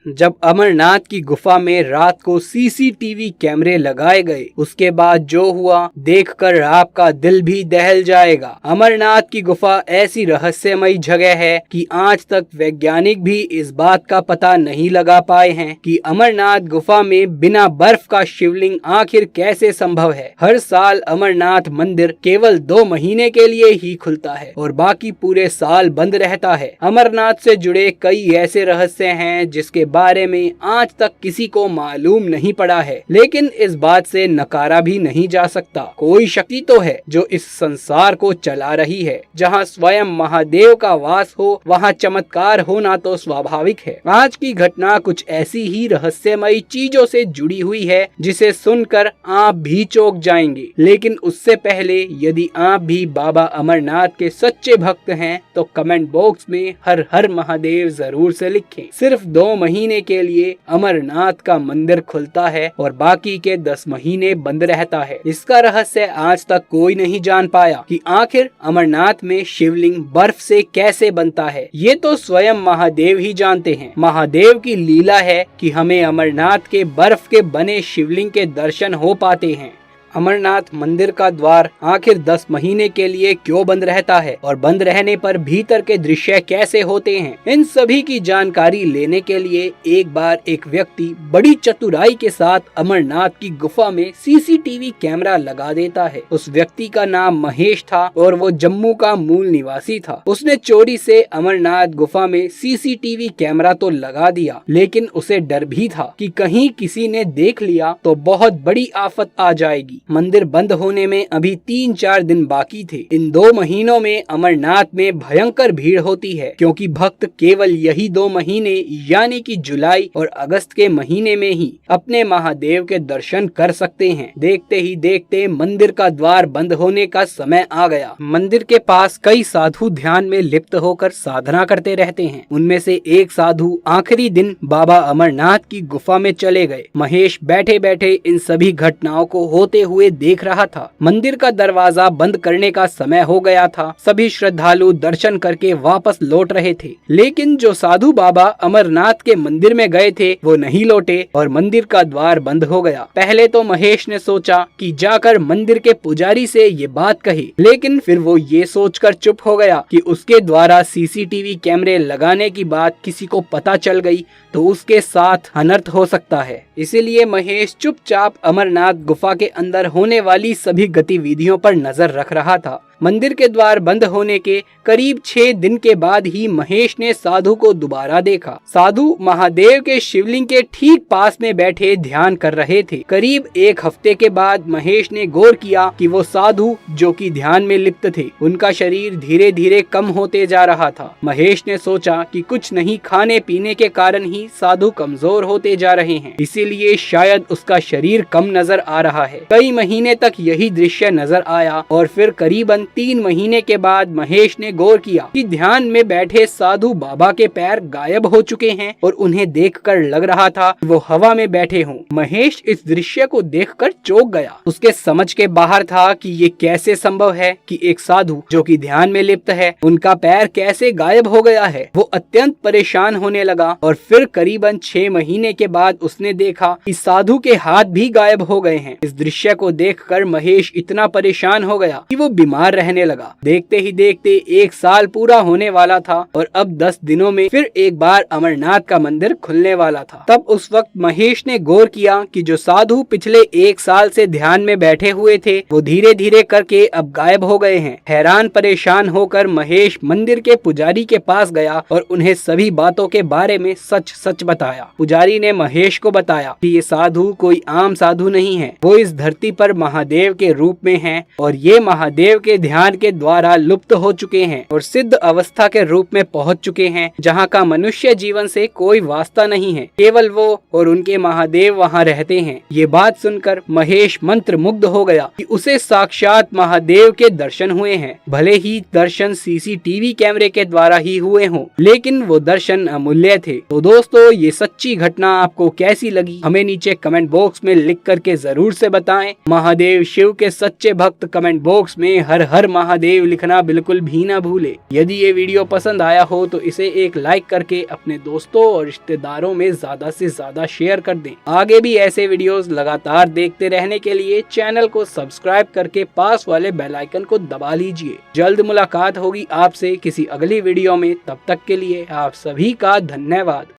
जब अमरनाथ की गुफा में रात को सीसीटीवी कैमरे लगाए गए, उसके बाद जो हुआ देखकर आपका दिल भी दहल जाएगा। अमरनाथ की गुफा ऐसी रहस्यमयी जगह है कि आज तक वैज्ञानिक भी इस बात का पता नहीं लगा पाए हैं कि अमरनाथ गुफा में बिना बर्फ का शिवलिंग आखिर कैसे संभव है। हर साल अमरनाथ मंदिर केवल 2 महीने के लिए ही खुलता है और बाकी पूरे साल बंद रहता है। अमरनाथ से जुड़े कई ऐसे रहस्य हैं जिसके बारे में आज तक किसी को मालूम नहीं पड़ा है, लेकिन इस बात से नकारा भी नहीं जा सकता। कोई शक्ति तो है जो इस संसार को चला रही है। जहाँ स्वयं महादेव का वास हो वहाँ चमत्कार होना तो स्वाभाविक है। आज की घटना कुछ ऐसी ही रहस्यमयी चीजों से जुड़ी हुई है जिसे सुनकर आप भी चौंक जाएंगे। लेकिन उससे पहले यदि आप भी बाबा अमरनाथ के सच्चे भक्त हैं तो कमेंट बॉक्स में हर हर महादेव जरूर से लिखें। सिर्फ 2 महीने के लिए अमरनाथ का मंदिर खुलता है और बाकी के 10 महीने बंद रहता है। इसका रहस्य आज तक कोई नहीं जान पाया कि आखिर अमरनाथ में शिवलिंग बर्फ से कैसे बनता है। ये तो स्वयं महादेव ही जानते हैं। महादेव की लीला है कि हमें अमरनाथ के बर्फ के बने शिवलिंग के दर्शन हो पाते हैं। अमरनाथ मंदिर का द्वार आखिर 10 महीने के लिए क्यों बंद रहता है और बंद रहने पर भीतर के दृश्य कैसे होते हैं, इन सभी की जानकारी लेने के लिए एक बार एक व्यक्ति बड़ी चतुराई के साथ अमरनाथ की गुफा में सीसीटीवी कैमरा लगा देता है। उस व्यक्ति का नाम महेश था और वो जम्मू का मूल निवासी था। उसने चोरी से अमरनाथ गुफा में सीसीटीवी कैमरा तो लगा दिया, लेकिन उसे डर भी था कि कहीं किसी ने देख लिया तो बहुत बड़ी आफत आ जाएगी। मंदिर बंद होने में अभी 3-4 दिन बाकी थे। इन 2 महीनों में अमरनाथ में भयंकर भीड़ होती है, क्योंकि भक्त केवल यही 2 महीने यानी कि जुलाई और अगस्त के महीने में ही अपने महादेव के दर्शन कर सकते हैं। देखते ही देखते मंदिर का द्वार बंद होने का समय आ गया। मंदिर के पास कई साधु ध्यान में लिप्त होकर साधना करते रहते हैं। उनमें से एक साधु आखिरी दिन बाबा अमरनाथ की गुफा में चले गए। महेश बैठे बैठे इन सभी घटनाओं को होते हुए देख रहा था। मंदिर का दरवाजा बंद करने का समय हो गया था। सभी श्रद्धालु दर्शन करके वापस लौट रहे थे, लेकिन जो साधु बाबा अमरनाथ के मंदिर में गए थे वो नहीं लौटे और मंदिर का द्वार बंद हो गया। पहले तो महेश ने सोचा कि जाकर मंदिर के पुजारी से ये बात कहे, लेकिन फिर वो ये सोचकर चुप हो गया कि उसके द्वारा सीसीटीवी कैमरे लगाने की बात किसी को पता चल गई तो उसके साथ अनर्थ हो सकता है। इसीलिए महेश चुपचाप अमरनाथ गुफा के अंदर होने वाली सभी गतिविधियों पर नजर रख रहा था। मंदिर के द्वार बंद होने के करीब 6 दिन के बाद ही महेश ने साधु को दोबारा देखा। साधु महादेव के शिवलिंग के ठीक पास में बैठे ध्यान कर रहे थे। करीब 1 हफ्ते के बाद महेश ने गौर किया कि वो साधु जो कि ध्यान में लिप्त थे, उनका शरीर धीरे धीरे कम होते जा रहा था। महेश ने सोचा कि कुछ नहीं खाने पीने के कारण ही साधु कमजोर होते जा रहे हैं, इसीलिए शायद उसका शरीर कम नजर आ रहा है। कई महीने तक यही दृश्य नजर आया और फिर करीबन 3 महीने के बाद महेश ने गौर किया कि ध्यान में बैठे साधु बाबा के पैर गायब हो चुके हैं और उन्हें देखकर लग रहा था कि वो हवा में बैठे हों। महेश इस दृश्य को देखकर चौंक गया। उसके समझ के बाहर था कि ये कैसे संभव है कि एक साधु जो कि ध्यान में लिप्त है, उनका पैर कैसे गायब हो गया है। वो अत्यंत परेशान होने लगा और फिर करीबन 6 महीने के बाद उसने देखा कि साधु के हाथ भी गायब हो गए हैं। इस दृश्य को देखकर महेश इतना परेशान हो गया कि वो बीमार रहने लगा। देखते ही देखते 1 साल पूरा होने वाला था और अब 10 दिनों में फिर एक बार अमरनाथ का मंदिर खुलने वाला था। तब उस वक्त महेश ने गौर किया कि जो साधु पिछले 1 साल से ध्यान में बैठे हुए थे वो धीरे धीरे करके अब गायब हो गए हैं। हैरान परेशान होकर महेश मंदिर के पुजारी के पास गया और उन्हें सभी बातों के बारे में सच सच बताया। पुजारी ने महेश को बताया कि ये साधु कोई आम साधु नहीं है, वो इस धरती पर महादेव के रूप में हैं और ये महादेव के ध्यान के द्वारा लुप्त हो चुके हैं और सिद्ध अवस्था के रूप में पहुंच चुके हैं, जहां का मनुष्य जीवन से कोई वास्ता नहीं है, केवल वो और उनके महादेव वहां रहते हैं। ये बात सुनकर महेश मंत्र मुग्ध हो गया कि उसे साक्षात महादेव के दर्शन हुए हैं। भले ही दर्शन सीसीटीवी कैमरे के द्वारा ही हुए हों, लेकिन वो दर्शन अमूल्य थे। तो दोस्तों, ये सच्ची घटना आपको कैसी लगी हमें नीचे कमेंट बॉक्स में लिख करके जरूर से बताएं। महादेव शिव के सच्चे भक्त कमेंट बॉक्स में हर हर हर महादेव लिखना बिल्कुल भी ना भूले। यदि ये वीडियो पसंद आया हो तो इसे एक लाइक करके अपने दोस्तों और रिश्तेदारों में ज्यादा से ज्यादा शेयर कर दें। आगे भी ऐसे वीडियोस लगातार देखते रहने के लिए चैनल को सब्सक्राइब करके पास वाले बेल आइकन को दबा लीजिए। जल्द मुलाकात होगी आपसे किसी अगली वीडियो में, तब तक के लिए आप सभी का धन्यवाद।